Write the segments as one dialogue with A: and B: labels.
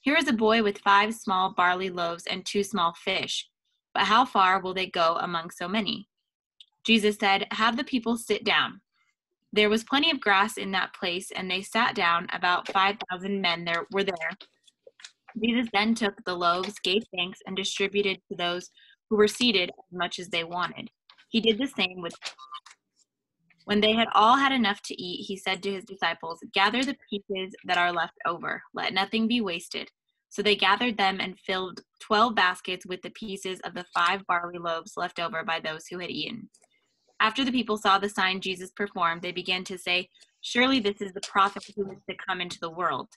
A: Here is a boy with 5 small barley loaves and 2 small fish. But how far will they go among so many?" Jesus said, "Have the people sit down." There was plenty of grass in that place, and they sat down. About 5,000 men were there. Jesus then took the loaves, gave thanks, and distributed to those who were seated as much as they wanted. He did the same with. When they had all had enough to eat, he said to his disciples, "Gather the pieces that are left over. Let nothing be wasted." So they gathered them and filled 12 baskets with the pieces of the 5 barley loaves left over by those who had eaten. After the people saw the sign Jesus performed, they began to say, "Surely this is the prophet who is to come into the world."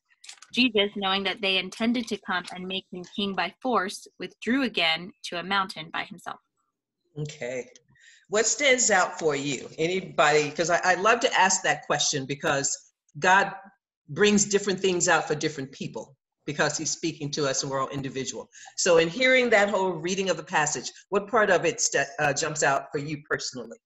A: Jesus, knowing that they intended to come and make him king by force, withdrew again to a mountain by himself.
B: Okay. What stands out for you? Anybody? Because I love to ask that question, because God brings different things out for different people, because he's speaking to us and we're all individual. So in hearing that whole reading of the passage, what part of it jumps out for you personally?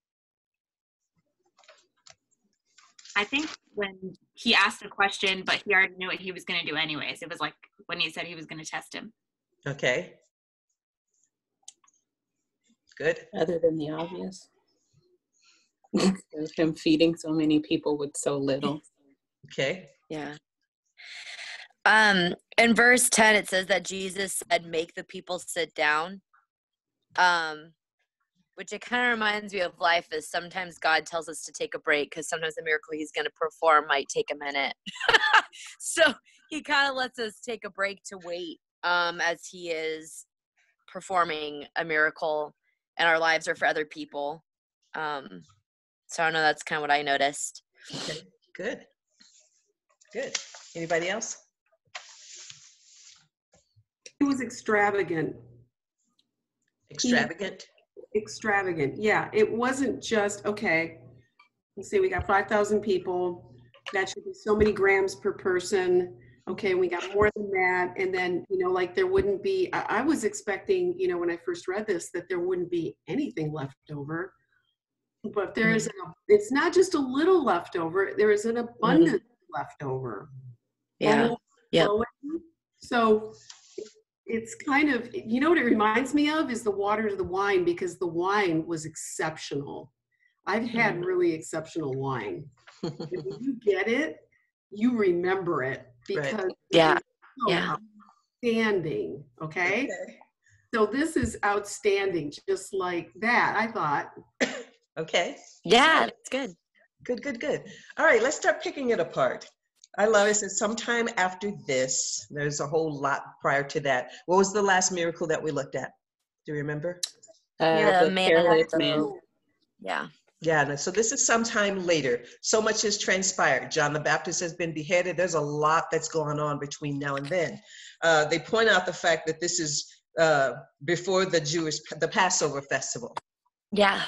A: I think when he asked a question, but he already knew what he was going to do anyways. It was like when he said he was going to test him.
B: Okay. Good.
C: Other than the obvious. Him feeding so many people with so little.
B: Okay.
D: Yeah. In verse 10, it says that Jesus said, "Make the people sit down." Which it kind of reminds me of life, is sometimes God tells us to take a break because sometimes the miracle he's going to perform might take a minute. So he kind of lets us take a break to wait as he is performing a miracle in our lives or for other people. So I know that's kind of what I noticed.
B: Okay, good. Good. Anybody else?
E: It was extravagant.
B: Extravagant?
E: Extravagant, yeah. It wasn't just, okay, let's see, we got 5,000 people. That should be so many grams per person. Okay, we got more than that. And then, like there wouldn't be, I was expecting, when I first read this, that there wouldn't be anything left over. But there's, it's not just a little left over, there is an abundance left over.
D: Yeah. Yeah.
E: So it's kind of, what it reminds me of is the water to the wine, because the wine was exceptional. I've had really exceptional wine. And when you get it, you remember it, because it's so outstanding. Okay? So this is outstanding, just like that, I thought.
B: Okay.
D: Yeah, that's good.
B: Good. All right, let's start picking it apart. I love it. Says sometime after this, there's a whole lot prior to that. What was the last miracle that we looked at? Do you remember?
D: The man. Yeah.
B: Yeah, so this is sometime later. So much has transpired. John the Baptist has been beheaded. There's a lot that's going on between now and then. They point out the fact that this is before the Passover festival.
D: Yeah.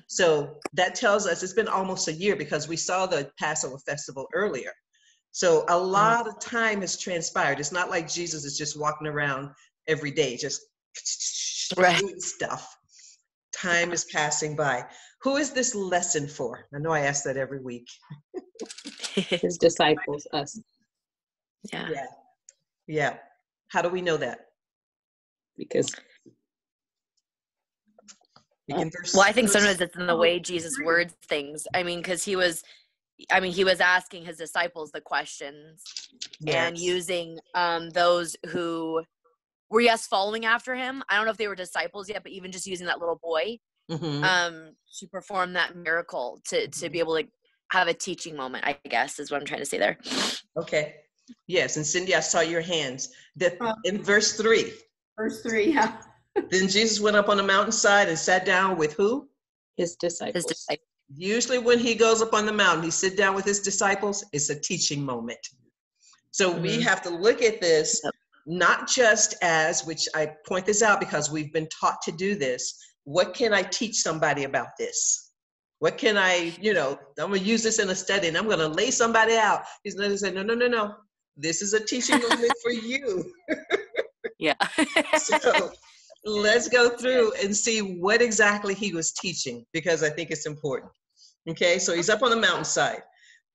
B: So that tells us it's been almost a year, because we saw the Passover festival earlier. So a lot of time has transpired. It's not like Jesus is just walking around every day, just doing stuff. Time is passing by. Who is this lesson for? I know I ask that every week.
C: His disciples, us.
B: Yeah. How do we know that?
C: Because
D: well, I think sometimes it's in the way Jesus words things. I mean, because he was asking his disciples the questions and using those who were, following after him. I don't know if they were disciples yet, but even just using that little boy to perform that miracle, to be able to have a teaching moment, I guess, is what I'm trying to say there.
B: Okay. Yes, and Cindy, I saw your hands. In verse 3.
E: Verse 3, yeah.
B: Then Jesus went up on the mountainside and sat down with who?
C: His disciples.
B: Usually when he goes up on the mountain, he sits down with his disciples. It's a teaching moment. So we have to look at this, not just as, which I point this out because we've been taught to do this, what can I teach somebody about this? What can I, I'm going to use this in a study and I'm going to lay somebody out. He's going to say, no. This is a teaching moment for you.
D: Yeah.
B: So let's go through and see what exactly he was teaching, because I think it's important. Okay, so he's up on the mountainside.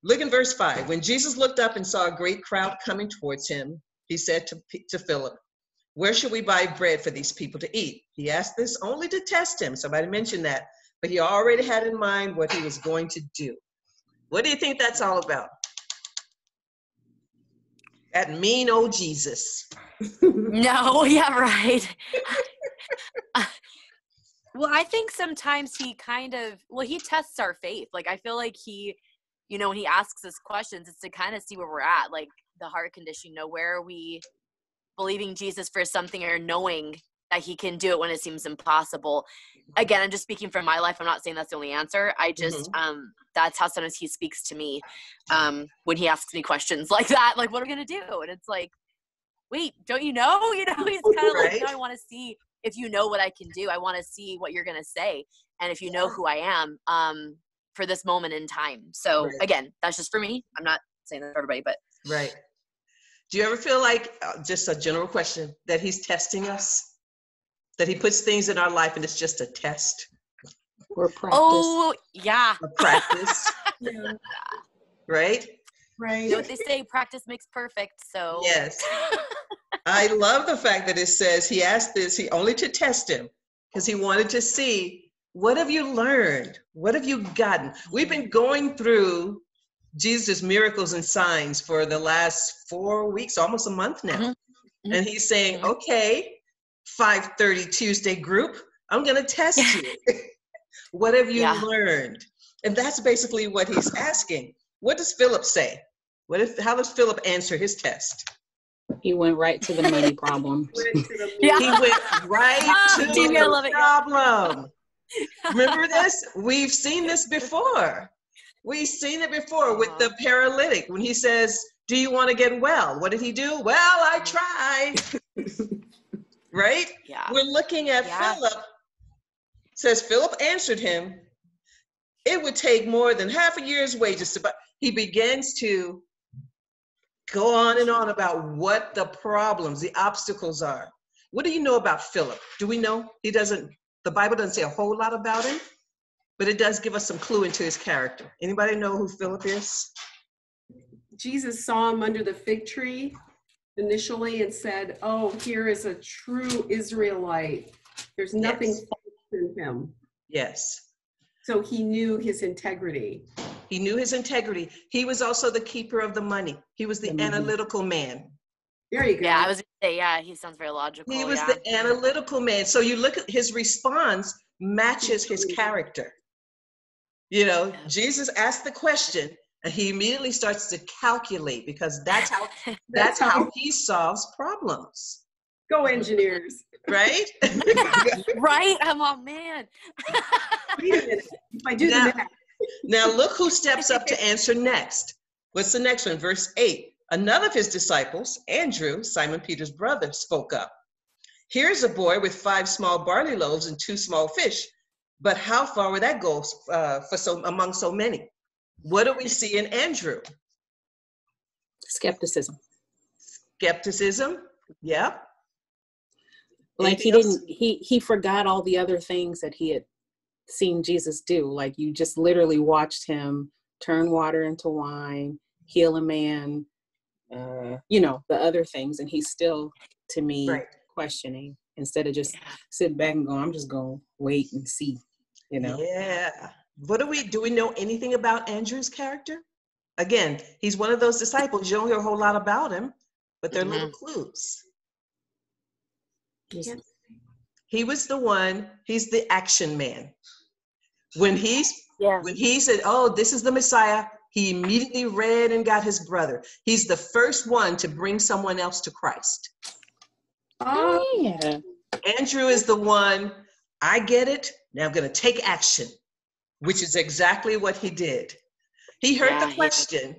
B: Look in verse 5. When Jesus looked up and saw a great crowd coming towards him, he said to Philip, "Where should we buy bread for these people to eat?" He asked this only to test him. Somebody mentioned that, but he already had in mind what he was going to do. What do you think that's all about? That mean old Jesus.
D: No, yeah, right. Well, I think sometimes he he tests our faith. Like, I feel like he, when he asks us questions, it's to kind of see where we're at, like the heart condition, where are we believing Jesus for something or knowing that he can do it when it seems impossible. Again, I'm just speaking from my life. I'm not saying that's the only answer. I just, that's how sometimes he speaks to me when he asks me questions like that, like, what are we going to do? And it's like, wait, don't you know? He's kind of
B: Right.
D: like, no, I want to see if you know what I can do. I want to see what you're going to say. And if you know who I am for this moment in time. So again, that's just for me. I'm not saying that for everybody, but.
B: Right. Do you ever feel like, just a general question, that he's testing us? That he puts things in our life and it's just a test?
C: Or practice.
D: Oh, yeah.
B: A practice.
E: Yeah.
B: Right?
E: Right.
D: You know what they say, practice makes perfect. So
B: Yes. I love the fact that it says he asked this, only to test him, because he wanted to see, what have you learned? What have you gotten? We've been going through Jesus' miracles and signs for the last 4 weeks, almost a month now. And he's saying, okay, 5:30 Tuesday group, I'm going to test you. What have you learned? And that's basically what he's asking. What does Philip say? How does Philip answer his test?
C: He went right to the money problem.
B: He went right to the problem. Remember this? We've seen this before. We've seen it before with the paralytic when he says, do you want to get well? What did he do? Well, I tried. Right?
D: Yeah.
B: We're looking at Philip. Says Philip answered him, it would take more than half a year's wages to buy. He begins to go on and on about what the problems, the obstacles are. What do you know about Philip? Do we know? The Bible doesn't say a whole lot about him, but it does give us some clue into his character. Anybody know who Philip is?
E: Jesus saw him under the fig tree initially and said, oh, here is a true Israelite. There's nothing false in him.
B: Yes.
E: So he knew his integrity.
B: He knew his integrity. He was also the keeper of the money. He was the analytical man.
E: There you go.
D: Yeah, I was going to say, he sounds very logical.
B: He was the analytical man. So you look at his response matches his character. Jesus asked the question and he immediately starts to calculate, because that's how he solves problems.
E: Go engineers.
B: Right?
D: Right? Oh, man.
E: Wait a minute. If I do the math.
B: Now look who steps up to answer next. What's the next one? Verse 8. Another of his disciples, Andrew, Simon Peter's brother, spoke up. Here's a boy with 5 small barley loaves and 2 small fish. But how far would that go among so many? What do we see in Andrew?
C: Skepticism.
B: Skepticism. Yeah.
C: Like he forgot all the other things that he had seen Jesus do. Like, you just literally watched him turn water into wine, heal a man, the other things. And he's still, to me, questioning instead of just sitting back and going, I'm just going to wait and see,
B: Yeah. Do we know anything about Andrew's character? Again, he's one of those disciples. You don't hear a whole lot about him, but they're little clues. He was the one, he's the action man. When he said, oh, this is the Messiah, he immediately ran and got his brother. He's the first one to bring someone else to Christ.
E: Oh, yeah.
B: Andrew is the one, I get it, now I'm going to take action, which is exactly what he did. He heard the question.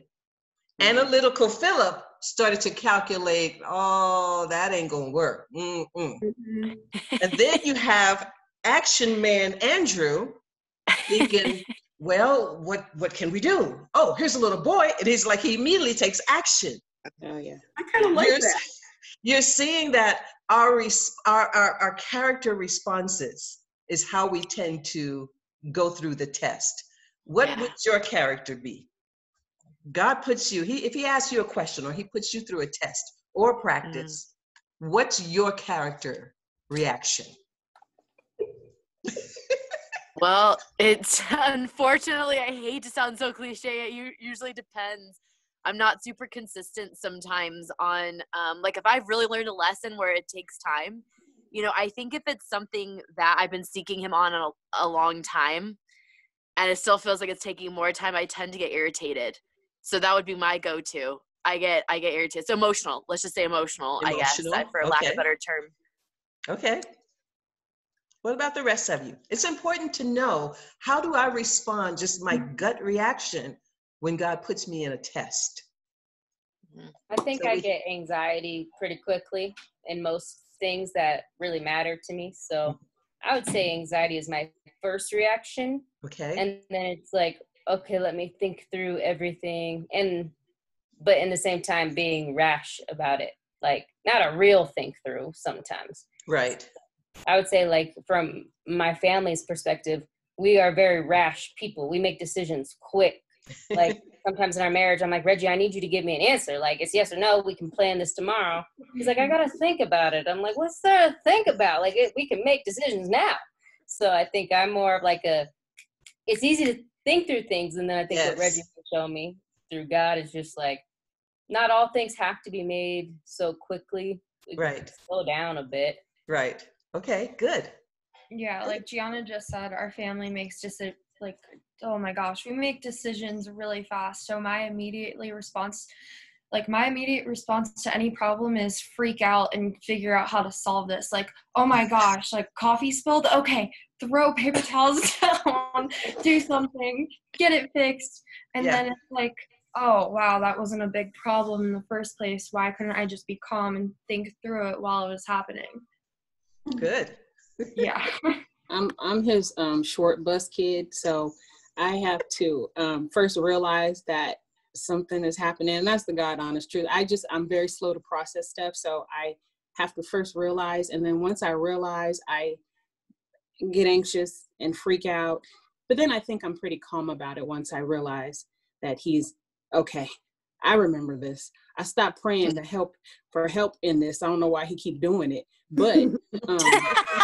B: Analytical Philip started to calculate, oh, that ain't going to work. And then you have action man Andrew thinking, well, what can we do? Oh, here's a little boy. And he's like, he immediately takes action.
C: Oh, yeah.
E: I kind of like that.
B: You're seeing that our character responses is how we tend to go through the test. What would your character be? God puts you, if he asks you a question or he puts you through a test or practice, what's your character reaction?
D: Well, it's unfortunately, I hate to sound so cliche, it usually depends. I'm not super consistent sometimes on, like if I've really learned a lesson where it takes time, I think if it's something that I've been seeking him on a long time and it still feels like it's taking more time, I tend to get irritated. So that would be my go-to. I get irritated. So emotional, let's just say emotional, I guess, for lack of a better term.
B: Okay. What about the rest of you? It's important to know, how do I respond, just my gut reaction, when God puts me in a test?
F: I think I get anxiety pretty quickly in most things that really matter to me. So I would say anxiety is my first reaction.
B: Okay.
F: And then it's like, okay, let me think through everything. But in the same time, being rash about it, like not a real think through sometimes.
B: Right.
F: I would say, like, from my family's perspective, we are very rash people. We make decisions quick. Like sometimes in our marriage, I'm like, Reggie, I need you to give me an answer. Like, it's yes or no. We can plan this tomorrow. He's like, I got to think about it. I'm like, what's there to think about? Like, we can make decisions now. So I think I'm more of like it's easy to think through things. And then I think what Reggie showed me through God is just like, not all things have to be made so quickly. We can slow down a bit.
B: Right. Okay, good.
G: Yeah, like Gianna just said, our family makes just like, oh my gosh, we make decisions really fast. So my immediate response to any problem is freak out and figure out how to solve this. Like, oh my gosh, like coffee spilled. Okay, throw paper towels down, do something, get it fixed. And then it's like, oh wow, that wasn't a big problem in the first place. Why couldn't I just be calm and think through it while it was happening?
B: Good.
G: Yeah.
C: I'm his short bus kid, so I have to first realize that something is happening, and that's the God honest truth. I'm very slow to process stuff, so I have to first realize, and then once I realize, I get anxious and freak out. But then I think I'm pretty calm about it once I realize that he's okay. I remember this. I stopped praying for help in this. I don't know why he keep doing it, but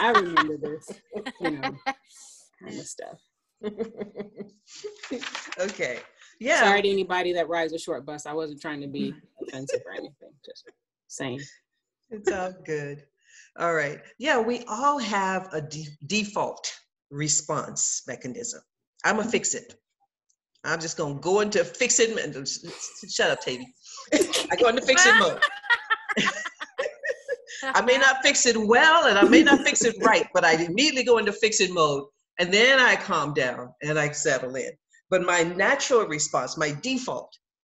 C: I remember this, kind of stuff.
B: Okay. Yeah.
C: Sorry to anybody that rides a short bus. I wasn't trying to be offensive or anything. Just saying.
B: It's all good. All right. Yeah, we all have a default response mechanism. I'm gonna fix it. I'm just gonna go into fix it. Shut up, Tavy. I go into fix it mode. I may not fix it well, and I may not fix it right, but I immediately go into fix it mode, and then I calm down and I settle in. But my natural response, my default,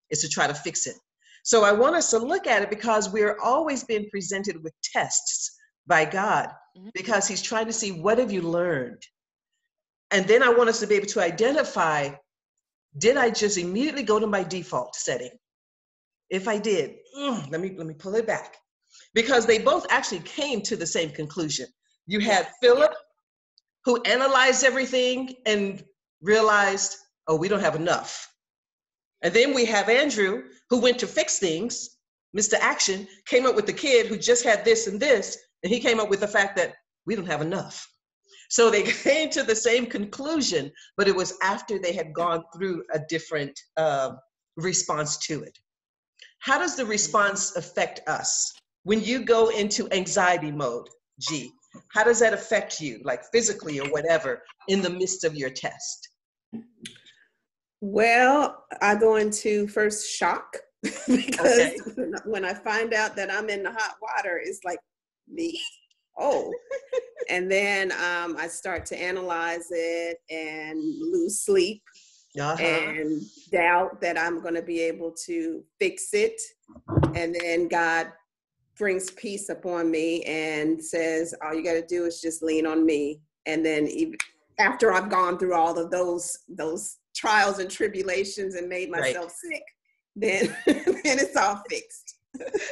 B: is to try to fix it. So I want us to look at it because we're always being presented with tests by God, because he's trying to see, what have you learned? And then I want us to be able to identify, did I just immediately go to my default setting? If I did, let me pull it back. Because they both actually came to the same conclusion. You had Philip, who analyzed everything and realized, oh, we don't have enough. And then we have Andrew, who went to fix things, Mr. Action, came up with the kid who just had this and this, and he came up with the fact that we don't have enough. So they came to the same conclusion, but it was after they had gone through a different response to it. How does the response affect us? When you go into anxiety mode, G, how does that affect you, like physically or whatever, in the midst of your test?
E: Well, I go into first shock because when I find out that I'm in the hot water, it's like, me? Oh. And then I start to analyze it and lose sleep and doubt that I'm going to be able to fix it. And then God brings peace upon me and says, all you got to do is just lean on me. And then even after I've gone through all of those trials and tribulations and made myself sick, then it's all fixed.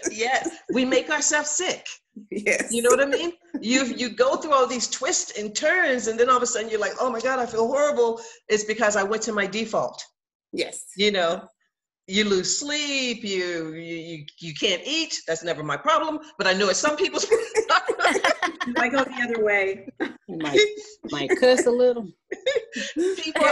B: Yes, we make ourselves sick.
E: Yes.
B: You know what I mean? You go through all these twists and turns, and then all of a sudden you're like, oh my God, I feel horrible. It's because I went to my default.
E: Yes.
B: You know? you lose sleep, you can't eat. That's never my problem, but I know it's some people's
E: I go the other way.
C: You might cuss a little.
B: People,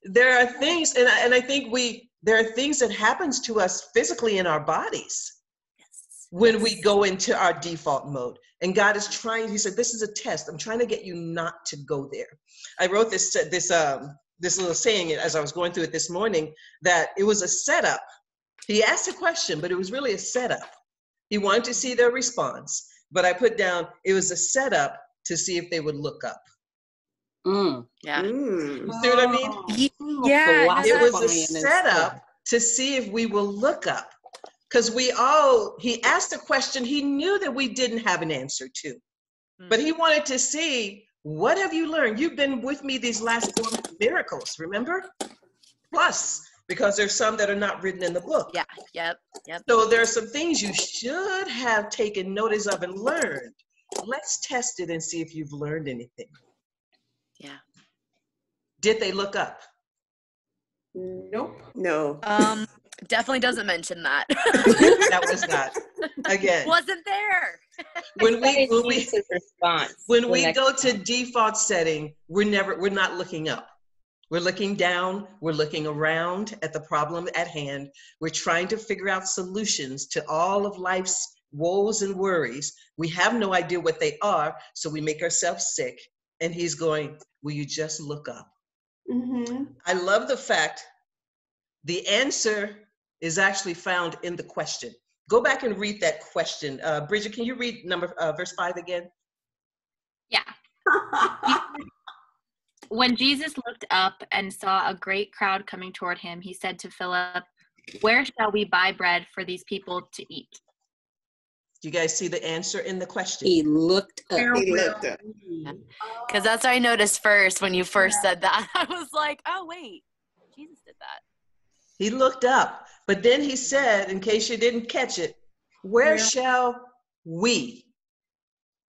B: there are things, and I think there are things that happens to us physically in our bodies when we go into our default mode. And God is trying, he said, this is a test. I'm trying to get you not to go there. I wrote this little saying as I was going through it this morning, that it was a setup. He asked a question, but it was really a setup. He wanted to see their response, but I put down, it was a setup to see if they would look up.
D: Yeah.
B: You see what I mean?
D: Yeah.
B: It was a setup to see if we will look up. Because he asked a question he knew that we didn't have an answer to. But he wanted to see, what have you learned? You've been with me these last 4 miracles, remember? Plus, because there's some that are not written in the book.
D: Yeah, yep.
B: So there are some things you should have taken notice of and learned. Let's test it and see if you've learned anything.
D: Yeah.
B: Did they look up?
E: Nope.
H: No.
D: Definitely doesn't mention that.
B: That was not. Again.
D: Wasn't there.
B: When we go to
F: time.
B: default setting, we're not looking up. We're looking down, we're looking around at the problem at hand. We're trying to figure out solutions to all of life's woes and worries. We have no idea what they are, so we make ourselves sick. And he's going, will you just look up?
E: Mm-hmm.
B: I love the fact the answer is actually found in the question. Go back and read that question. Bridget, can you read verse 5 again?
A: Yeah. When Jesus looked up and saw a great crowd coming toward him, he said to Philip, "Where shall we buy bread for these people to eat?"
B: Do you guys see the answer in the question?
C: He looked up.
D: Because that's what I noticed first when you first said that. I was like, oh, wait, Jesus did that.
B: He looked up, but then he said, in case you didn't catch it, where shall we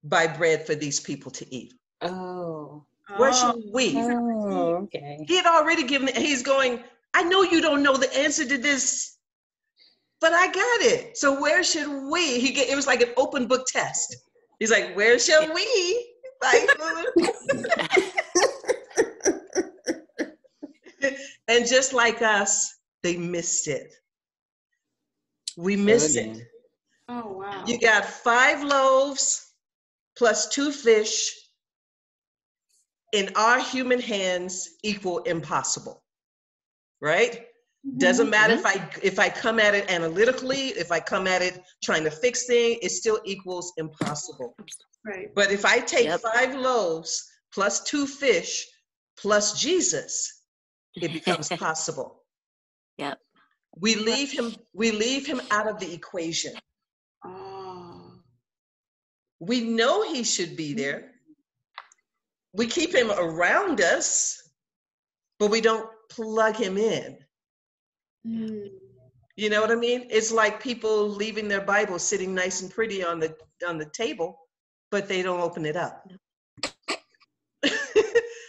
B: buy bread for these people to eat?
C: Oh.
B: Where shall we?
C: Oh, okay.
B: He had already given it. He's going, I know you don't know the answer to this, but I got it. So where should we? It was like an open book test. He's like, where shall we buy food? And just like us, they missed it. We missed it.
E: Oh, wow.
B: You got 5 loaves plus 2 fish in our human hands equal impossible, right? Doesn't matter if I come at it analytically, if I come at it trying to fix things, it still equals impossible.
E: Right.
B: But if I take 5 loaves plus 2 fish plus Jesus, it becomes possible.
D: Yep.
B: We leave him out of the equation.
E: Oh.
B: We know he should be there. We keep him around us, but we don't plug him in.
E: Mm.
B: You know what I mean? It's like people leaving their Bible sitting nice and pretty on the table, but they don't open it up.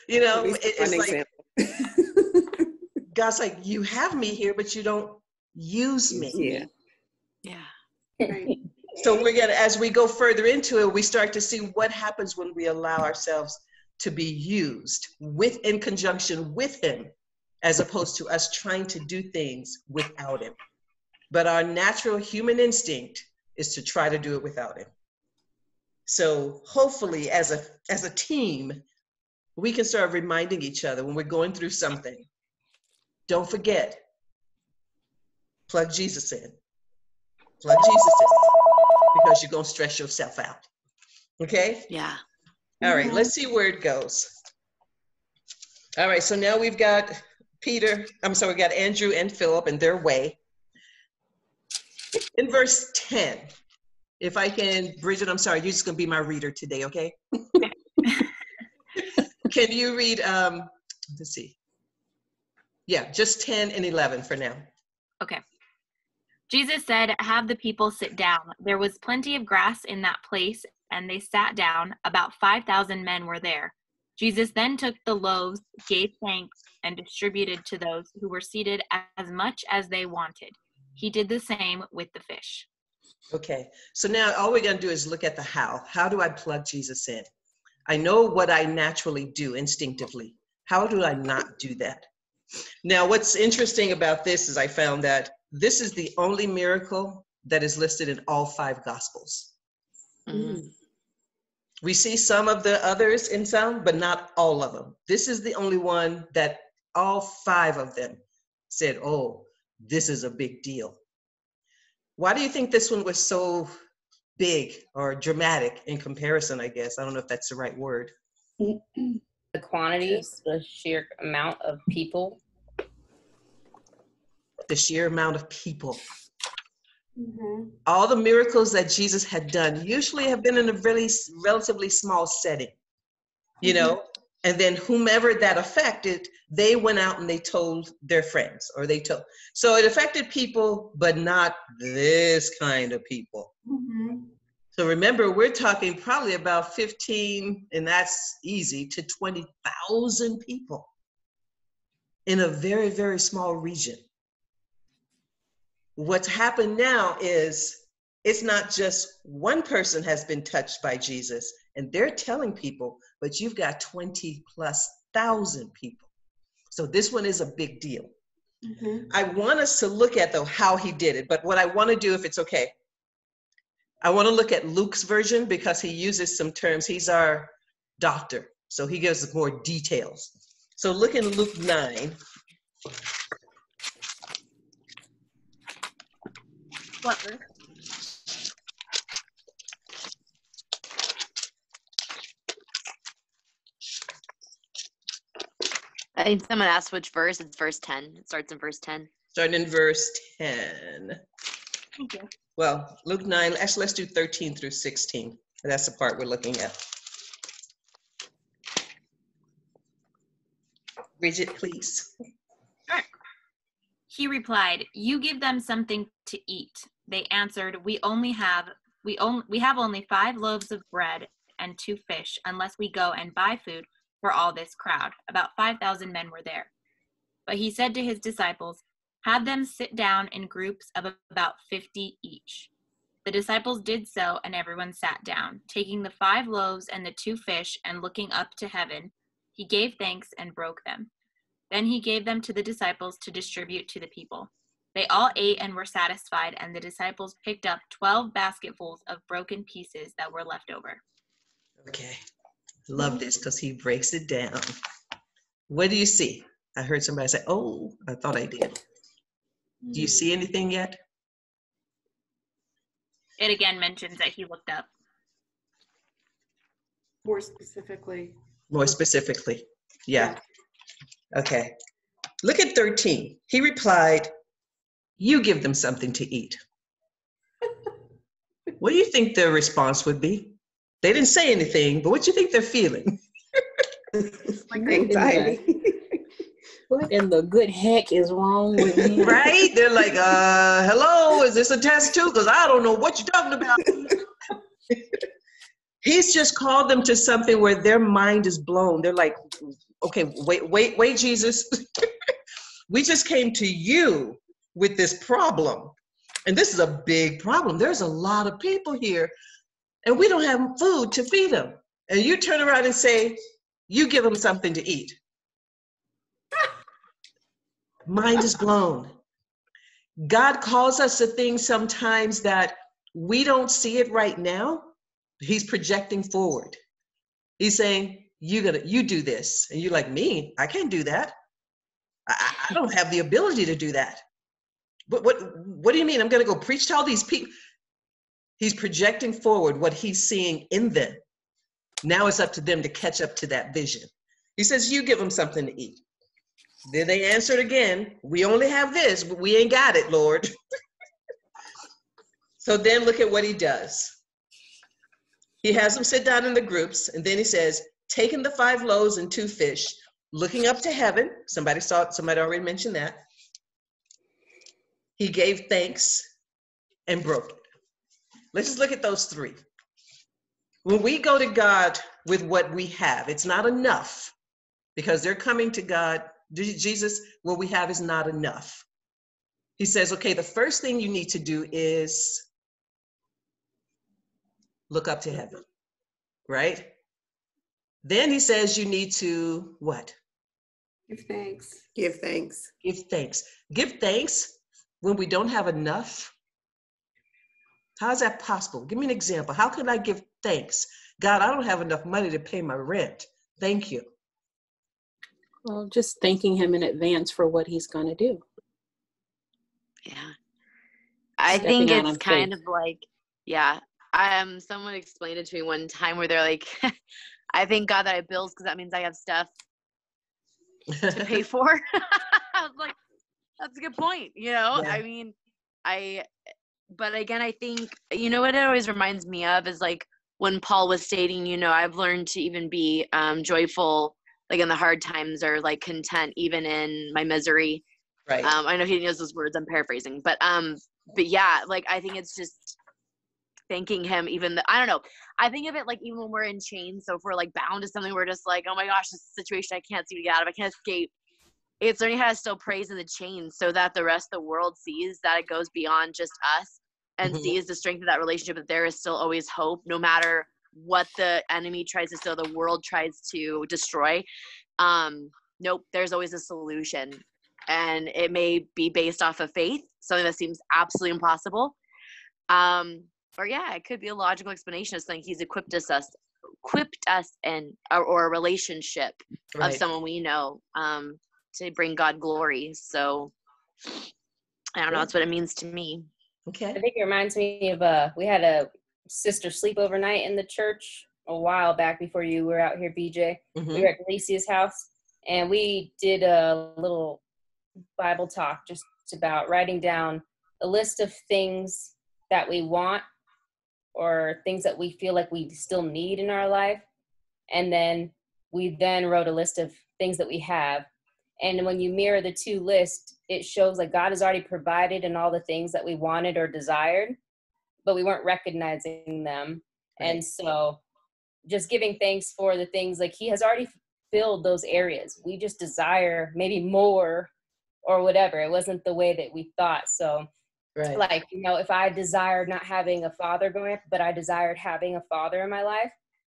B: You know, it's like God's like, you have me here, but you don't use me.
D: Yeah.
E: Right.
B: So as we go further into it, we start to see what happens when we allow ourselves to be used in conjunction with him, as opposed to us trying to do things without him. But our natural human instinct is to try to do it without him. So hopefully as a team, we can start reminding each other when we're going through something. Don't forget, plug Jesus in. Plug Jesus in, because you're going to stress yourself out. Okay?
D: Yeah.
B: All right, let's see where it goes. All right, so now we've got we got Andrew and Philip and their way. In verse 10, if I can, Bridget, I'm sorry, you're just going to be my reader today, okay? Can you read, let's see. Yeah, just 10 and 11 for now.
A: Okay. Jesus said, "Have the people sit down." There was plenty of grass in that place, and they sat down. About 5,000 men were there. Jesus then took the loaves, gave thanks, and distributed to those who were seated as much as they wanted. He did the same with the fish.
B: Okay, so now all we're going to do is look at the how. How do I plug Jesus in? I know what I naturally do instinctively. How do I not do that? Now, what's interesting about this is I found that this is the only miracle that is listed in all 5 Gospels.
D: Mm-hmm.
B: We see some of the others in some, but not all of them. This is the only one that all 5 of them said, oh, this is a big deal. Why do you think this one was so big or dramatic in comparison, I guess? I don't know if that's the right word.
F: The quantity, the sheer amount of people.
B: The sheer amount of people.
E: Mm-hmm.
B: All the miracles that Jesus had done usually have been in a really relatively small setting, you know, and then whomever that affected, they went out and they told their friends, or they told. So it affected people, but not this kind of people.
E: Mm-hmm.
B: So remember, we're talking probably about 15, and that's easy, to 20,000 people in a very, very small region. What's happened now is it's not just one person has been touched by Jesus and they're telling people, but you've got 20,000+ people. So this one is a big deal.
E: Mm-hmm.
B: I want us to look at though how he did it, but what I want to do, if it's okay, I want to look at Luke's version because he uses some terms. He's our doctor, so he gives us more details. So look in Luke 9.
A: What verse?
D: I think someone asked which verse. It's verse 10. It starts in verse 10.
B: Starting in verse 10.
A: Thank you.
B: Well, Luke 9, actually, let's do 13 through 16. That's the part we're looking at. Bridget, please.
A: Sure. He replied, "You give them something to eat." They answered, we have only 5 loaves of bread and 2 fish, unless we go and buy food for all this crowd. About 5,000 men were there. But he said to his disciples, "Have them sit down in groups of about 50 each." The disciples did so, and everyone sat down. Taking the 5 loaves and the 2 fish, and looking up to heaven, he gave thanks and broke them. Then he gave them to the disciples to distribute to the people. They all ate and were satisfied, and the disciples picked up 12 basketfuls of broken pieces that were left over.
B: Okay, love this because he breaks it down. What do you see? I heard somebody say, oh, I thought I did. Do you see anything yet?
A: It again mentions that he looked up.
E: More specifically.
B: More specifically, yeah. Okay, look at 13. He replied, "You give them something to eat." What do you think their response would be? They didn't say anything, but what do you think they're feeling?
C: Like anxiety. What in the good heck is wrong with me?
B: Right? They're like, hello, is this a test too? Because I don't know what you're talking about. He's just called them to something where their mind is blown. They're like, okay, wait, Jesus. We just came to you with this problem. And this is a big problem. There's a lot of people here, and we don't have food to feed them. And you turn around and say, you give them something to eat. Mind is blown. God calls us to things sometimes that we don't see it right now. He's projecting forward. He's saying, you do this. And you're like, me? I can't do that. I don't have the ability to do that. But what do you mean? I'm going to go preach to all these people? He's projecting forward what he's seeing in them. Now it's up to them to catch up to that vision. He says, you give them something to eat. Then they answered again, we only have this, but we ain't got it, Lord. So then look at what he does. He has them sit down in the groups, and then he says, taking the 5 loaves and 2 fish, looking up to heaven, somebody already mentioned that. He gave thanks and broke it. Let's just look at those 3. When we go to God with what we have. It's not enough because they're coming to God. Jesus, what we have is not enough. He says, okay, the first thing you need to do is look up to heaven, right? Then he says you need to what?
E: Give thanks.
H: Give thanks.
B: Give thanks. Give thanks when we don't have enough. How is that possible? Give me an example. How can I give thanks? God, I don't have enough money to pay my rent. Thank you.
C: Well, just thanking him in advance for what he's going to do.
D: Yeah. I
C: Stepping
D: think
C: out
D: it's
C: on
D: kind
C: faith.
D: of like, yeah. Someone explained it to me one time where they're like, I thank God that I have bills because that means I have stuff to pay for. I was like, that's a good point. You know,
B: Yeah.
D: I mean, but again, I think, you know, what it always reminds me of is like when Paul was stating, you know, I've learned to even be joyful, like in the hard times, or like content even in my misery.
B: Right.
D: I know he didn't use those words, I'm paraphrasing, but yeah, like I think it's just thanking him. I don't know, I think of it like even when we're in chains, so if we're like bound to something, we're just like, oh my gosh, this is a situation I can't seem to get out of, I can't escape. It's learning how to still praise in the chains so that the rest of the world sees that it goes beyond just us and sees the strength of that relationship, that there is still always hope no matter what the enemy tries to steal, the world tries to destroy. Nope, there's always a solution, and it may be based off of faith, something that seems absolutely impossible, or yeah, it could be a logical explanation of something he's equipped us in, or a relationship of someone we know, to bring God glory. So I don't know, that's what it means to me.
B: Okay.
F: I think it reminds me of we had a sister sleepover night in the church a while back before you were out here, BJ. We were at Delicia's house, and we did a little Bible talk just about writing down a list of things that we want or things that we feel like we still need in our life. And then we then wrote a list of things that we have. And when you mirror the two lists, it shows like God has already provided in all the things that we wanted or desired, but we weren't recognizing them.
B: Right.
F: And so just giving thanks for the things, like he has already filled those areas. We just desire maybe more or whatever. It wasn't the way that we thought. So like, you know, if I desired not having a father growing up, but I desired having a father in my life,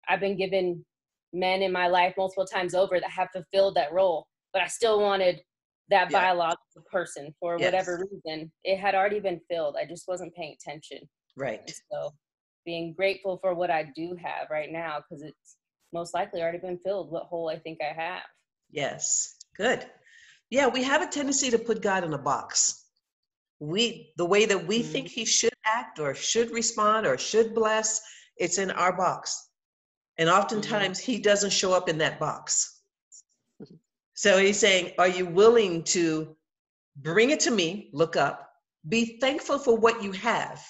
F: I've been given men in my life multiple times over that have fulfilled that role, but I still wanted that biological person for whatever reason. It had already been filled. I just wasn't paying attention.
B: Right.
F: And so being grateful for what I do have right now, because it's most likely already been filled, what hole I think I have.
B: Yes. Good. Yeah, we have a tendency to put God in a box. The way that we think he should act or should respond or should bless, it's in our box. And oftentimes he doesn't show up in that box. So he's saying, are you willing to bring it to me, look up, be thankful for what you have,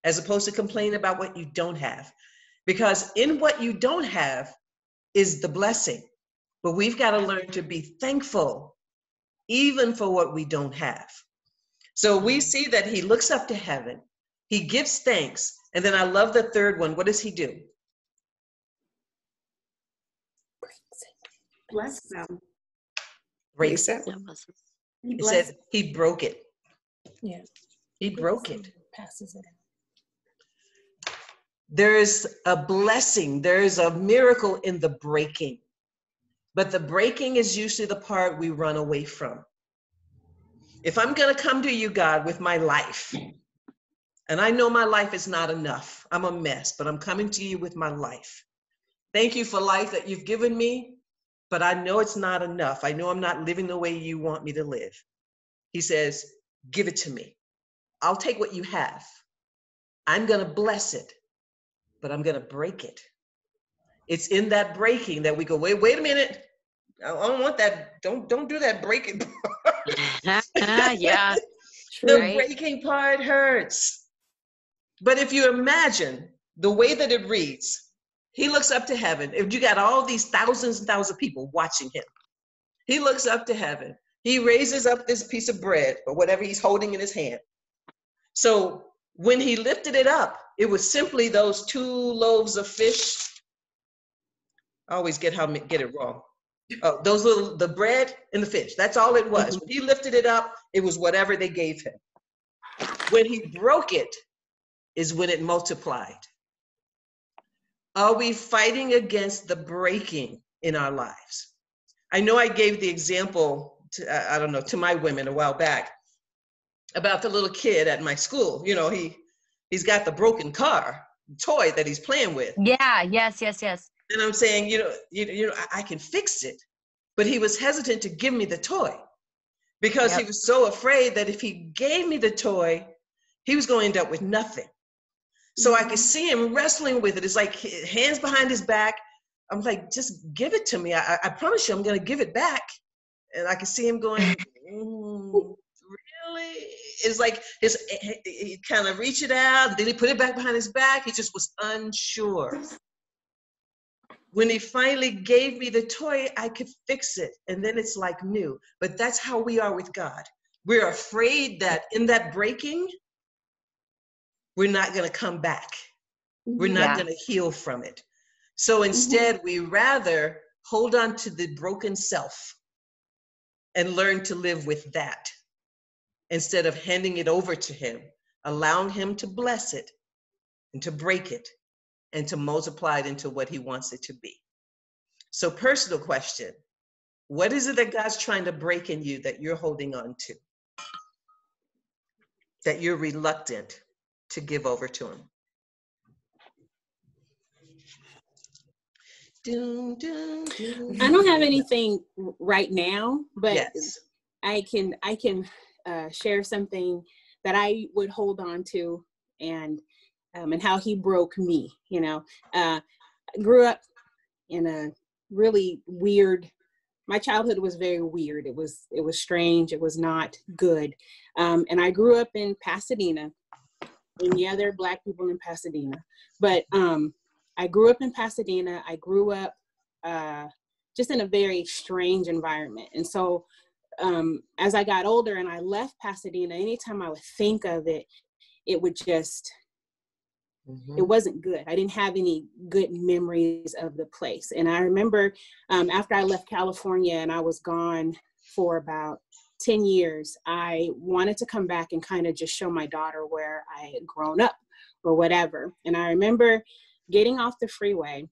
B: as opposed to complain about what you don't have? Because in what you don't have is the blessing. But we've got to learn to be thankful even for what we don't have. So we see that he looks up to heaven, he gives thanks, and then I love the third one. What does he do?
E: Bless them.
B: Breaks it. It says he broke it.
C: Yeah.
B: He broke it.
C: Passes it out.
B: There's a blessing, there's a miracle in the breaking. But the breaking is usually the part we run away from. If I'm going to come to you, God, with my life, and I know my life is not enough, I'm a mess, but I'm coming to you with my life. Thank you for life that you've given me, but I know it's not enough. I know I'm not living the way you want me to live. He says, give it to me. I'll take what you have. I'm going to bless it, but I'm going to break it. It's in that breaking that we go, wait a minute. I don't want that. Don't do that breaking part.
D: Yeah.
B: The breaking part hurts. But if you imagine the way that it reads, he looks up to heaven. If you got all these thousands and thousands of people watching him, he looks up to heaven. He raises up this piece of bread or whatever he's holding in his hand. So when he lifted it up, it was simply those 2 loaves of fish I always get it wrong. Oh, the bread and the fish, that's all it was. When he lifted it up, it was whatever they gave him. When he broke it is when it multiplied. Are we fighting against the breaking in our lives? I know I gave the example to my women a while back about the little kid at my school. You know, he's got the broken car toy that he's playing with.
D: Yeah, yes.
B: And I'm saying, I can fix it. But he was hesitant to give me the toy because he was so afraid that if he gave me the toy, he was going to end up with nothing. So I could see him wrestling with it. It's like hands behind his back. I'm like, just give it to me. I promise you I'm going to give it back. And I could see him going, really? It's like he kind of reached it out, and then he put it back behind his back. He just was unsure. When he finally gave me the toy, I could fix it. And then it's like new. But that's how we are with God. We're afraid that in that breaking, we're not going to come back. We're not going to heal from it. So instead, we rather hold on to the broken self and learn to live with that instead of handing it over to him, allowing him to bless it and to break it and to multiply it into what he wants it to be. So personal question, what is it that God's trying to break in you that you're holding on to, that you're reluctant to give over to him?
C: I don't have anything right now, but I can share something that I would hold on to, and how he broke me. I grew up in a really weird. My childhood was very weird. It was strange. It was not good. And I grew up in Pasadena, and there are Black people in Pasadena, but I grew up in Pasadena. I grew up just in a very strange environment. And so as I got older and I left Pasadena, anytime I would think of it, it would just, it wasn't good. I didn't have any good memories of the place. And I remember after I left California and I was gone for about 10 years, I wanted to come back and kind of just show my daughter where I had grown up or whatever. And I remember getting off the freeway,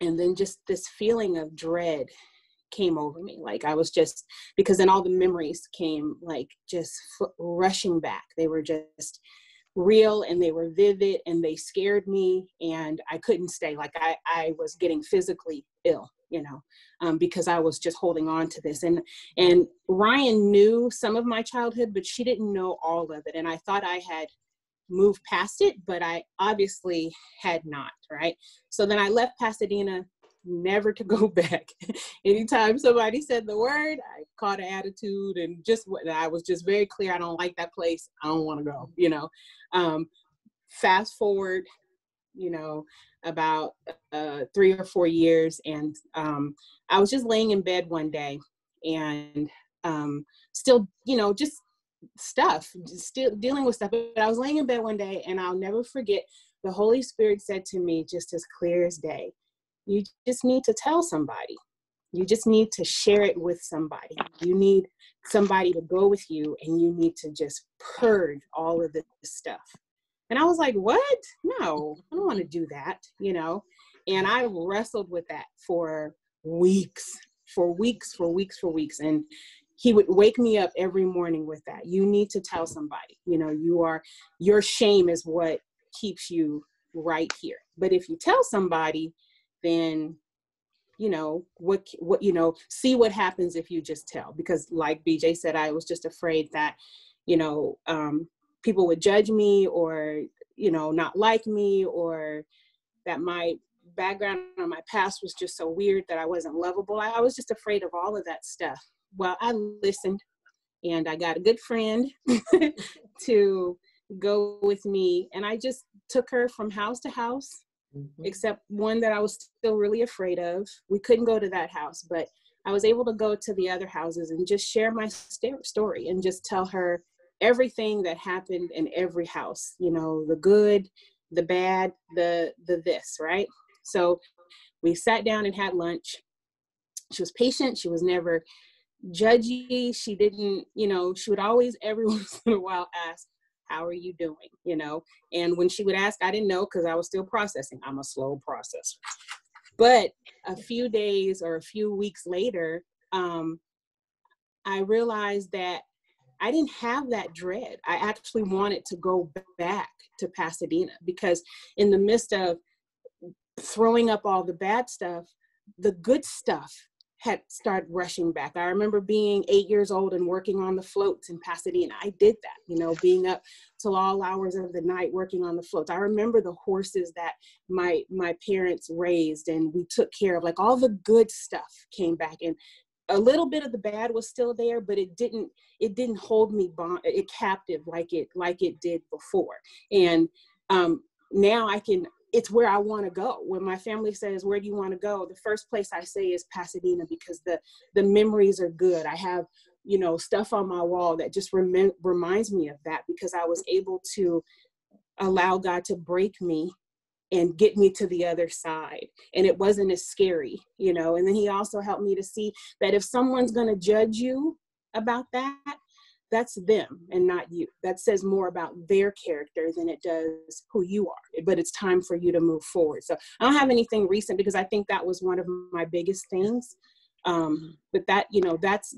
C: and then just this feeling of dread came over me. Like I was just, because then all the memories came like just rushing back. They were just real and they were vivid and they scared me, and I couldn't stay. Like I was getting physically ill, because I was just holding on to this. And Ryan knew some of my childhood, but she didn't know all of it. And I thought I had moved past it, but I obviously had not, right? So then I left Pasadena, never to go back. Anytime somebody said the word, I caught an attitude, and I was just very clear, I don't like that place, I don't want to go, fast forward, about 3 or 4 years, and I was just laying in bed one day, and still, just still dealing with stuff. But I was laying in bed one day, and I'll never forget, the Holy Spirit said to me, just as clear as day, you just need to tell somebody. You just need to share it with somebody. You need somebody to go with you, and you need to just purge all of this stuff. And I was like, what? No, I don't want to do that, And I wrestled with that for weeks. And he would wake me up every morning with that. You need to tell somebody, your shame is what keeps you right here. But if you tell somebody, then, see what happens if you just tell. Because like BJ said, I was just afraid that, people would judge me, or, not like me, or that my background or my past was just so weird that I wasn't lovable. I was just afraid of all of that stuff. Well, I listened, and I got a good friend to go with me, and I just took her from house to house, except one that I was still really afraid of. We couldn't go to that house, but I was able to go to the other houses and just share my story and just tell her everything that happened in every house, the good, the bad, the this, right? So we sat down and had lunch. She was patient. She was never judgy. She didn't, she would always every once in a while ask, how are you doing? And when she would ask, I didn't know because I was still processing. I'm a slow processor. But a few days or a few weeks later, I realized that I didn't have that dread. I actually wanted to go back to Pasadena because in the midst of throwing up all the bad stuff, the good stuff had started rushing back. I remember being 8 years old and working on the floats in Pasadena. I did that, being up till all hours of the night working on the floats. I remember the horses that my parents raised and we took care of. Like all the good stuff came back, and a little bit of the bad was still there, but it didn't hold me captive like it did before. And now it's where I want to go. When my family says, where do you want to go? The first place I say is Pasadena, because the memories are good. I have, stuff on my wall that just reminds me of that, because I was able to allow God to break me and get me to the other side. And it wasn't as scary, and then he also helped me to see that if someone's going to judge you about that, that's them and not you. That says more about their character than it does who you are. But it's time for you to move forward. So I don't have anything recent because I think that was one of my biggest things. But that,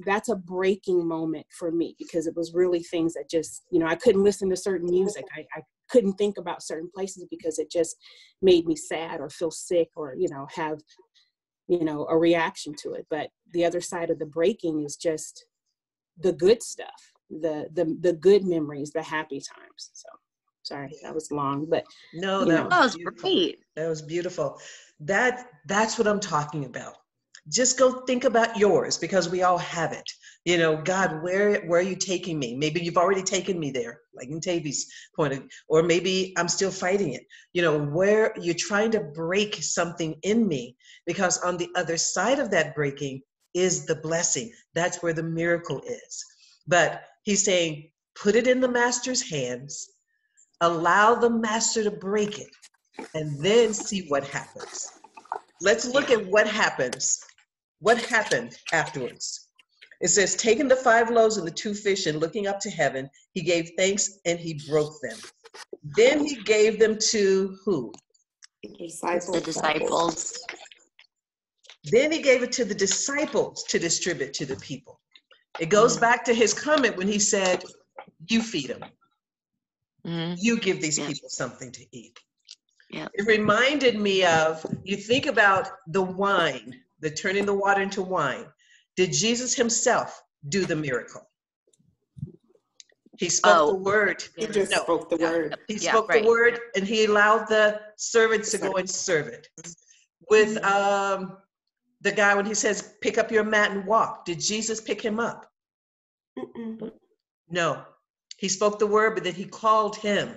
C: that's a breaking moment for me, because it was really things that just, I couldn't listen to certain music. I couldn't think about certain places because it just made me sad or feel sick or, have, a reaction to it. But the other side of the breaking is just the good stuff. The good memories, the happy times. So sorry, that was long, but
B: no, that was
D: great.
B: That was beautiful. That's what I'm talking about. Just go think about yours, because we all have it. God, where are you taking me? Maybe you've already taken me there, like in Tavy's point of, or maybe I'm still fighting it. Where you're trying to break something in me, because on the other side of that breaking is the blessing. That's where the miracle is. But he's saying, put it in the master's hands, allow the master to break it, and then see what happens. Let's look at what happens. What happened afterwards? It says, taking the 5 loaves and the 2 fish and looking up to heaven, he gave thanks and he broke them. Then he gave them to who?
D: The disciples.
B: Then he gave it to the disciples to distribute to the people. It goes back to his comment when he said, you feed them. Mm-hmm. You give these people something to eat. Yeah. It reminded me of, you think about the wine, the turning the water into wine. Did Jesus himself do the miracle? He spoke the word.
C: He just spoke the word.
B: He spoke the word, and he allowed the servants to go and serve it. With the guy, when he says, pick up your mat and walk, did Jesus pick him up? Mm-mm. No. He spoke the word, but then he called him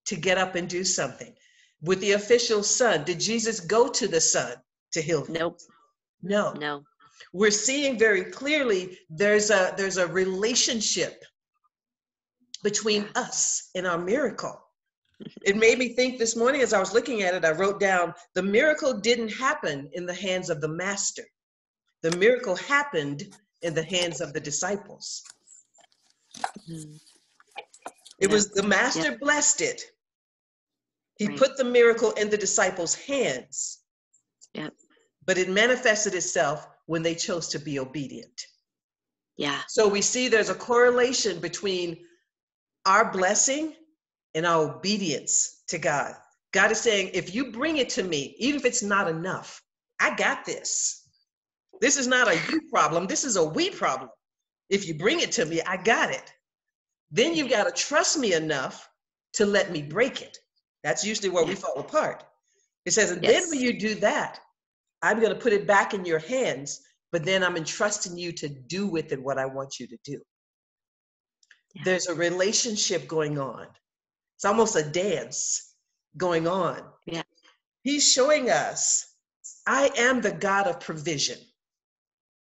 B: to get up and do something. With the official son, did Jesus go to the son to heal him?
D: Nope.
B: No. We're seeing very clearly there's a relationship between us and our miracle. It made me think this morning as I was looking at it, I wrote down, the miracle didn't happen in the hands of the master. The miracle happened in the hands of the disciples. It was the master blessed it. He put the miracle in the disciples' hands. Yep. But it manifested itself when they chose to be obedient. Yeah. So we see there's a correlation between our blessing and our obedience to God. God is saying, if you bring it to me, even if it's not enough, I got this. This is not a you problem. This is a we problem. If you bring it to me, I got it. Then you've got to trust me enough to let me break it. That's usually where we fall apart. It says, and then when you do that, I'm going to put it back in your hands, but then I'm entrusting you to do with it what I want you to do. Yeah. There's a relationship going on. It's almost a dance going on. Yeah. He's showing us, I am the God of provision.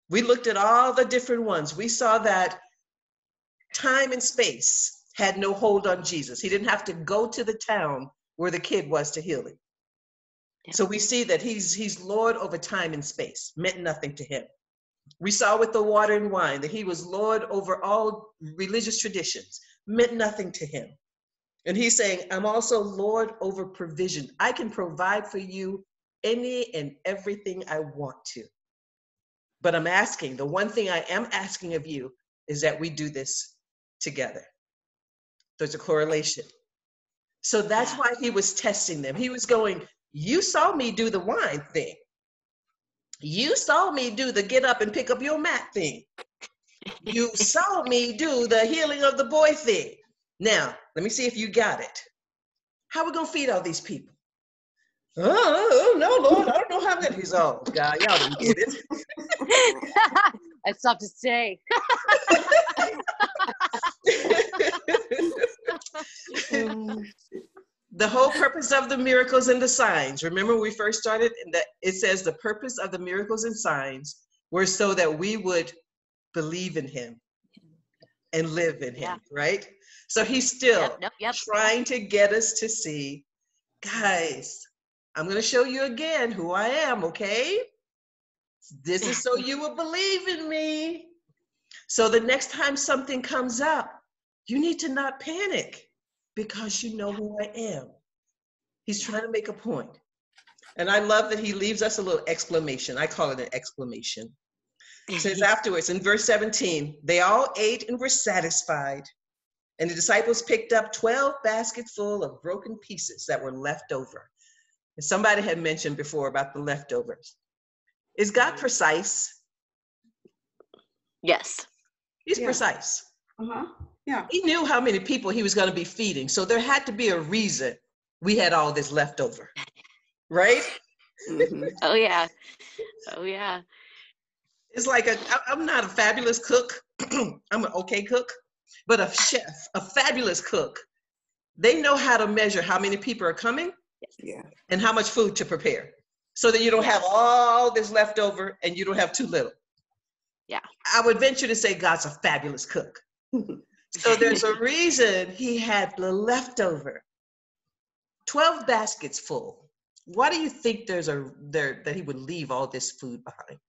B: We looked at all the different ones. We saw that time and space had no hold on Jesus. He didn't have to go to the town where the kid was to heal him. So we see that he's Lord over time and space, meant nothing to him. We saw with the water and wine that he was Lord over all religious traditions, meant nothing to him. And he's saying, I'm also Lord over provision. I can provide for you any and everything I want to. But I'm asking, the one thing I am asking of you is that we do this together. There's a correlation. So that's why he was testing them. He was going, you saw me do the wine thing. You saw me do the get up and pick up your mat thing. You saw me do the healing of the boy thing. Now, let me see if you got it. How are we going to feed all these people? Oh, no, Lord, I don't know how that. He's all, God, y'all didn't get it.
D: That's tough to say.
B: The whole purpose of the miracles and the signs. Remember when we first started, that it says the purpose of the miracles and signs were so that we would believe in him and live in him, right? So he's still trying to get us to see, guys, I'm going to show you again who I am, okay? This is so you will believe in me. So the next time something comes up, you need to not panic because you know who I am. He's trying to make a point. And I love that he leaves us a little exclamation. I call it an exclamation. It says afterwards in verse 17, they all ate and were satisfied. And the disciples picked up 12 baskets full of broken pieces that were left over. And somebody had mentioned before about the leftovers. Is God precise?
D: Yes.
B: He's precise.
E: Yeah.
B: He knew how many people he was going to be feeding. So there had to be a reason we had all this left over. Right?
D: Mm-hmm. Oh, yeah. Oh, yeah.
B: It's like I'm not a fabulous cook. I'm an okay cook. But a chef, a fabulous cook, they know how to measure how many people are coming and how much food to prepare so that you don't have all this left over and you don't have too little.
D: Yeah.
B: I would venture to say God's a fabulous cook. So there's a reason he had the leftover. 12 baskets full. Why do you think that he would leave all this food behind?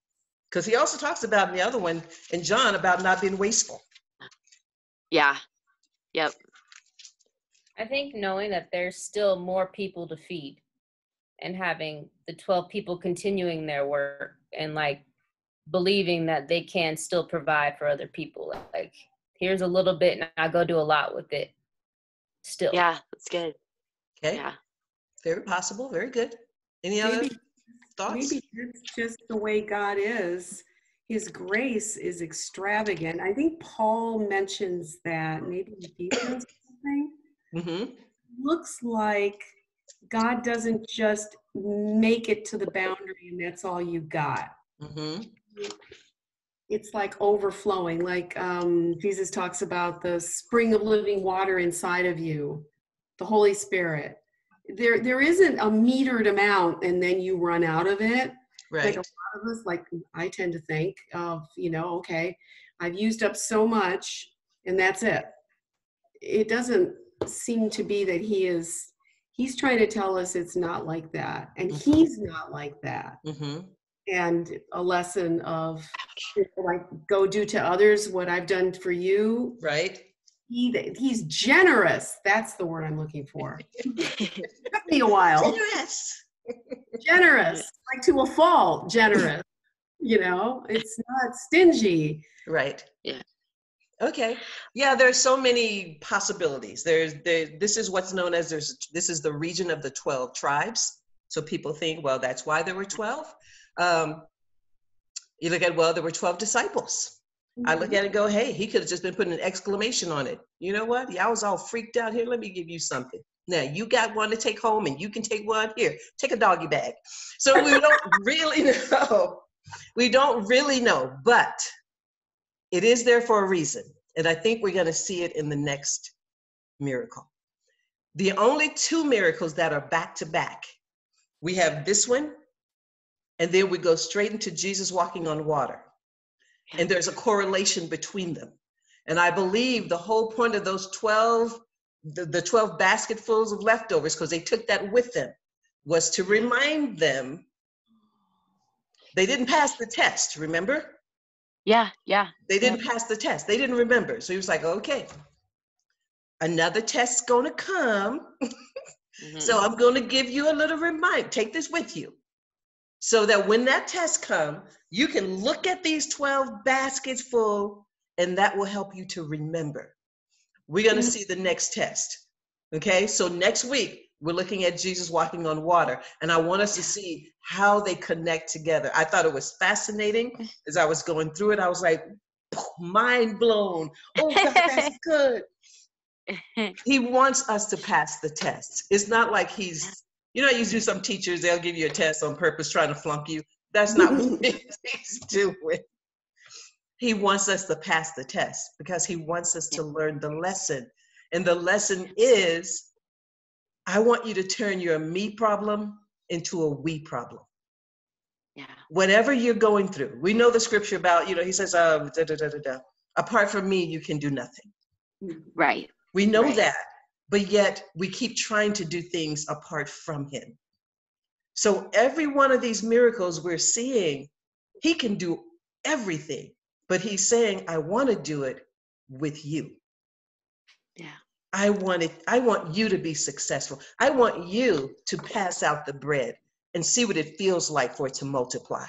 B: Because he also talks about in the other one in John about not being wasteful.
D: Yeah. Yep.
F: I think knowing that there's still more people to feed and having the 12 people continuing their work and like believing that they can still provide for other people. Like, here's a little bit and I'll go do a lot with it still.
D: Yeah, that's good.
B: Okay.
D: Yeah.
B: Very possible. Very good. Any other thoughts?
E: Maybe that's just the way God is. His grace is extravagant. I think Paul mentions that maybe in Ephesians or something.
B: Mm-hmm.
E: Looks like God doesn't just make it to the boundary and that's all you got.
B: Mm-hmm.
E: It's like overflowing, like Jesus talks about the spring of living water inside of you, the Holy Spirit. There isn't a metered amount and then you run out of it.
B: Right.
E: Like a lot of us, like I tend to think of, okay, I've used up so much and that's it. It doesn't seem to be that he's trying to tell us it's not like that. And he's not like that.
B: Mm-hmm.
E: And a lesson of like, go do to others what I've done for you.
B: Right.
E: He's generous. That's the word I'm looking for. It took me a while. Generous, like to a fault, generous. It's not stingy.
B: Right.
D: Yeah.
B: Okay. Yeah, there's so many possibilities. This is what's known as this is the region of the 12 tribes. So people think, well, that's why there were 12. You look at, well, there were 12 disciples. Mm-hmm. I look at it and go, hey, he could have just been putting an exclamation on it. You know what? Yeah, I was all freaked out here. Let me give you something. Now, you got one to take home and you can take one. Here, take a doggy bag. So we don't really know. We don't really know, but it is there for a reason. And I think we're going to see it in the next miracle. The only two miracles that are back to back, we have this one, and then we go straight into Jesus walking on water. And there's a correlation between them. And I believe the whole point of those 12, the 12 basketfuls of leftovers, because they took that with them. was to remind them. They didn't pass the test, remember?
D: Yeah.
B: They didn't pass the test. They didn't remember. So he was like, okay, another test's going to come. So I'm going to give you a little reminder. Take this with you. So that when that test comes, you can look at these 12 baskets full, and that will help you to remember. We're going to see the next test. Okay, so next week, we're looking at Jesus walking on water, and I want us to see how they connect together. I thought it was fascinating. As I was going through it, I was like, mind blown. Oh, God, that's good. He wants us to pass the test. It's not like he's, you know, you do some teachers, they'll give you a test on purpose trying to flunk you. That's not what he's doing. He wants us to pass the test because he wants us to learn the lesson. And the lesson is, I want you to turn your me problem into a we problem.
D: Yeah.
B: Whatever you're going through. We know the scripture about, you know, he says, apart from me, you can do nothing.
D: Right.
B: We know that, but yet we keep trying to do things apart from him. So every one of these miracles we're seeing, he can do everything, but he's saying, I want to do it with you.
D: Yeah.
B: I want you to be successful. I want you to pass out the bread and see what it feels like for it to multiply.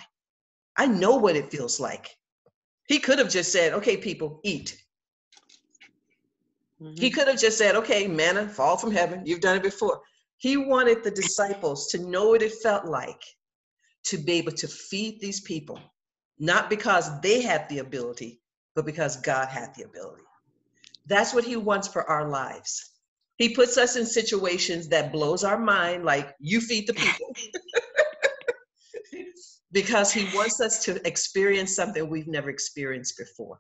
B: I know what it feels like. He could have just said, okay, people, eat. He could have just said, okay, manna, fall from heaven. You've done it before. He wanted the disciples to know what it felt like to be able to feed these people, not because they had the ability, but because God had the ability. That's what he wants for our lives. He puts us in situations that blows our mind, like you feed the people, because he wants us to experience something we've never experienced before.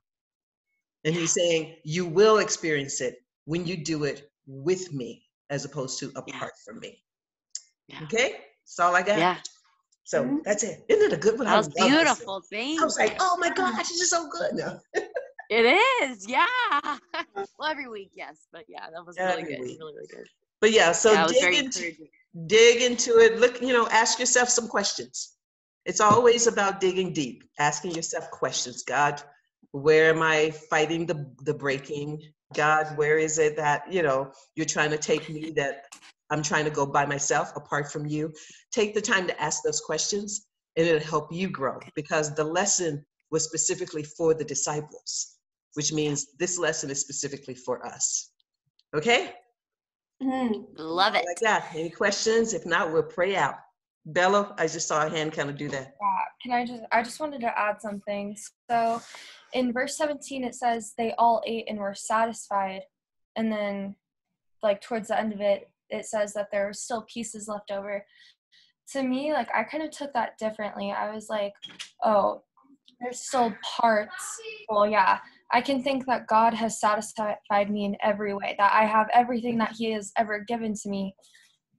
B: And he's saying, you will experience it when you do it with me, as opposed to apart from me. Yeah. Okay? That's all I got. Yeah. So that's it. Isn't it a good one?
D: That was beautiful. Thanks.
B: I was like, oh my gosh, it's just so good. No.
D: It is, yeah. Well, every week, yes. But yeah, that was really good. Really, really good.
B: But yeah, so dig into it. Look, you know, ask yourself some questions. It's always about digging deep, asking yourself questions. God, where am I fighting the breaking? God, where is it that, you know, you're trying to take me that I'm trying to go by myself apart from you? Take the time to ask those questions and it'll help you grow, because the lesson was specifically for the disciples, which means this lesson is specifically for us. Okay?
D: Love it.
B: Like that. Any questions? If not, we'll pray out. Bella, I just saw a hand kind of do that.
G: Yeah, I just wanted to add something. So in verse 17, it says they all ate and were satisfied. And then like towards the end of it, it says that there were still pieces left over. To me, like I kind of took that differently. I was like, oh, there's still parts. Well, yeah, I can think that God has satisfied me in every way, that I have everything that he has ever given to me.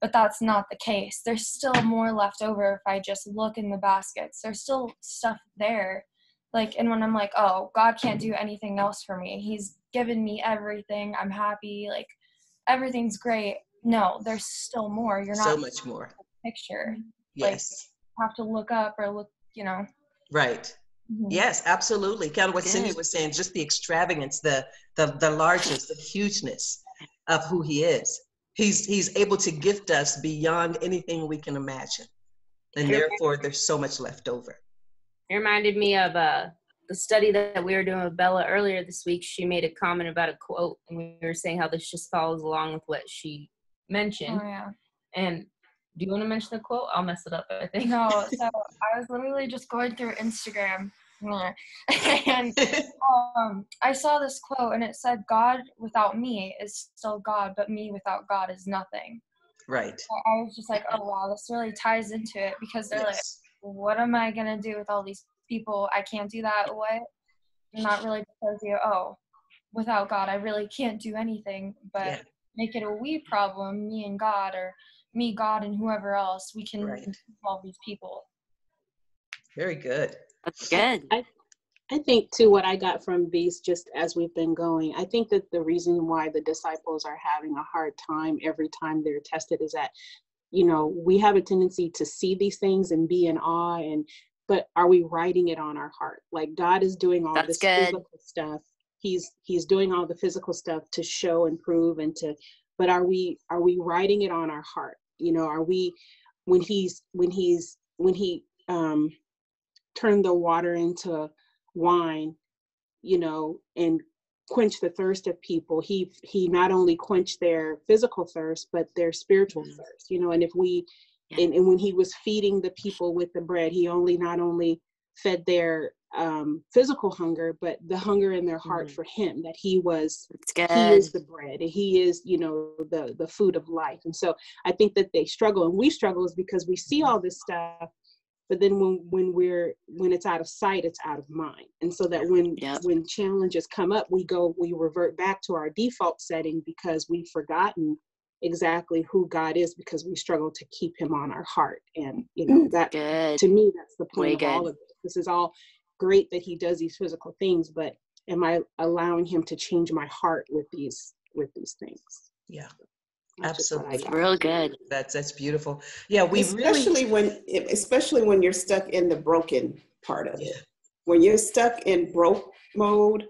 G: But that's not the case. There's still more left over if I just look in the baskets. There's still stuff there. Like, and when I'm like, oh, God can't do anything else for me. He's given me everything. I'm happy. Like, everything's great. No, there's still more. You're not
B: so much more.
G: Picture.
B: Yes.
G: Like, you have to look up or look, you know.
B: Right. Yes, absolutely. Kind of what Cindy was saying, just the extravagance, the largeness, the hugeness of who he is. He's able to gift us beyond anything we can imagine. And therefore, there's so much left over.
F: It reminded me of the study that we were doing with Bella earlier this week. She made a comment about a quote, and we were saying how this just follows along with what she mentioned.
G: Oh, yeah.
F: And do you want to mention the quote? I'll mess it up, I think.
G: No, so I was literally just going through Instagram. And I saw this quote and it said, God without me is still God, but me without God is nothing.
B: Right.
G: So I was just like, oh wow, this really ties into it, because they're like, what am I gonna do with all these people? I can't do that. What? Not really, because without God I really can't do anything, but make it a we problem, me and God, or me, God, and whoever else. We can involve these people.
B: Very good.
D: That's good.
C: I think too, what I got from these, just as we've been going, I think that the reason why the disciples are having a hard time every time they're tested is that we have a tendency to see these things and be in awe, but are we writing it on our heart? Like, God is doing all this physical stuff. He's doing all the physical stuff to show and prove but are we writing it on our heart? Are we, when he turned the water into wine, and quench the thirst of people, he not only quenched their physical thirst, but their spiritual thirst, and if we and when he was feeding the people with the bread, he not only fed their physical hunger, but the hunger in their heart for him, that he is the bread, and he is the food of life. And so I think that they struggle, and we struggle, is because we see all this stuff, but then when it's out of sight, it's out of mind. And so that when challenges come up, we revert back to our default setting, because we've forgotten exactly who God is, because we struggle to keep him on our heart. And that, to me, that's the point of all of this. This is all great that he does these physical things, but am I allowing him to change my heart with these things?
B: Yeah. Absolutely.
D: Real good.
B: That's beautiful. Yeah,
H: especially when you're stuck in the broken part of it. When you're stuck in broke mode,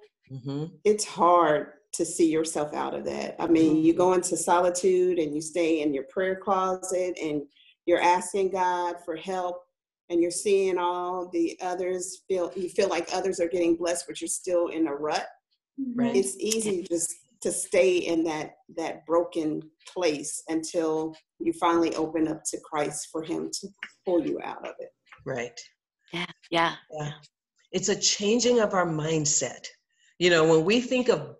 H: it's hard to see yourself out of that. I mean, you go into solitude and you stay in your prayer closet and you're asking God for help, and you're seeing all the others you feel like others are getting blessed, but you're still in a rut. Right. It's easy just to stay in that broken place until you finally open up to Christ for him to pull you out of it.
B: Right.
D: Yeah.
B: It's a changing of our mindset. When we think of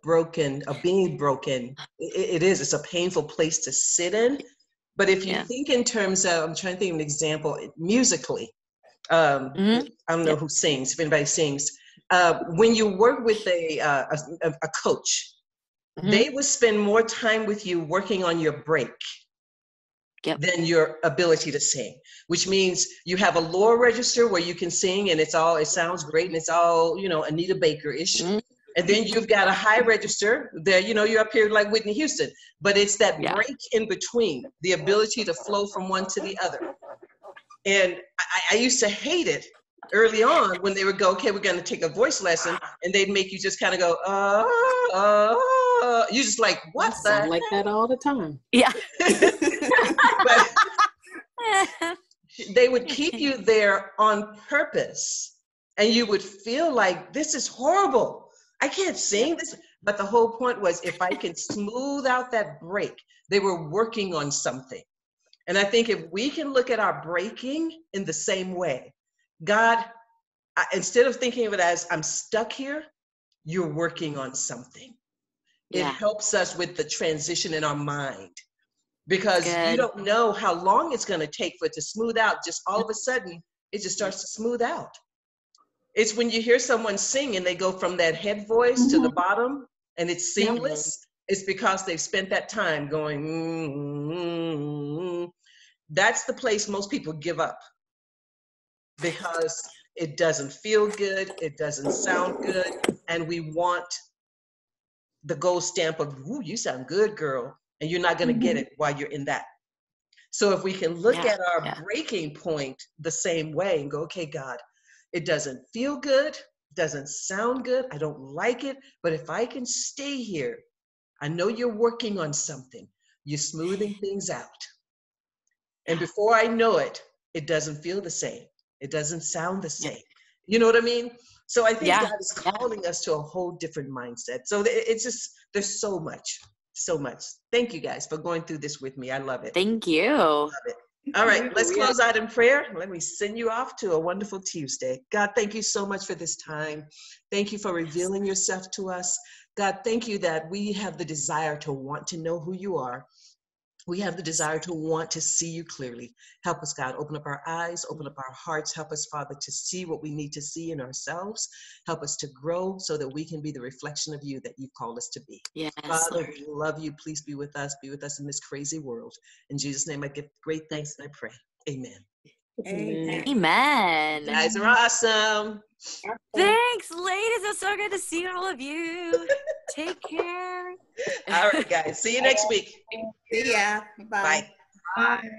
B: being broken, it's a painful place to sit in. But if you think in terms of, I'm trying to think of an example musically, I don't know who sings, if anybody sings, when you work with a coach, they will spend more time with you working on your break than your ability to sing, which means you have a lower register where you can sing and it sounds great and it's all, Anita Baker-ish. And then you've got a high register there, you're up here like Whitney Houston, but it's that break in between, the ability to flow from one to the other. And I used to hate it early on when they would go, okay, we're going to take a voice lesson, and they'd make you just kind of go, you just like, what the
C: sound like that all the time.
D: Yeah.
B: But they would keep you there on purpose, and you would feel like, this is horrible. I can't sing this. But the whole point was, if I can smooth out that break, they were working on something. And I think if we can look at our breaking in the same way, God, instead of thinking of it as I'm stuck here, you're working on something. It helps us with the transition in our mind, because you don't know how long it's going to take for it to smooth out. Just all of a sudden, it just starts to smooth out. It's when you hear someone sing and they go from that head voice to the bottom and it's seamless. It's because they've spent that time going, That's the place most people give up, because it doesn't feel good, it doesn't sound good, and we want the gold stamp of, ooh, you sound good, girl, and you're not going to get it while you're in that. So if we can look at our breaking point the same way and go, okay, God, it doesn't feel good, doesn't sound good, I don't like it, but if I can stay here, I know you're working on something, you're smoothing things out. And before I know it, it doesn't feel the same. It doesn't sound the same. You know what I mean? So I think God is calling us to a whole different mindset. So it's just, there's so much. Thank you guys for going through this with me. I love it.
D: Thank you.
B: Love it. All right, let's close out in prayer. Let me send you off to a wonderful Tuesday. God, thank you so much for this time. Thank you for revealing yourself to us. God, thank you that we have the desire to want to know who you are. We have the desire to want to see you clearly. Help us, God. Open up our eyes, open up our hearts. Help us, Father, to see what we need to see in ourselves. Help us to grow so that we can be the reflection of you that you've called us to be.
D: Yes,
B: Father,
D: Lord.
B: we love you. Please be with us. Be with us in this crazy world. In Jesus' name, I give great thanks and I pray. Amen.
D: Amen.
B: You guys are awesome.
D: Thanks, ladies. It's so good to see all of you. Take care.
B: All right, guys. See you next week.
H: See ya. Bye.
B: Bye.
E: Bye.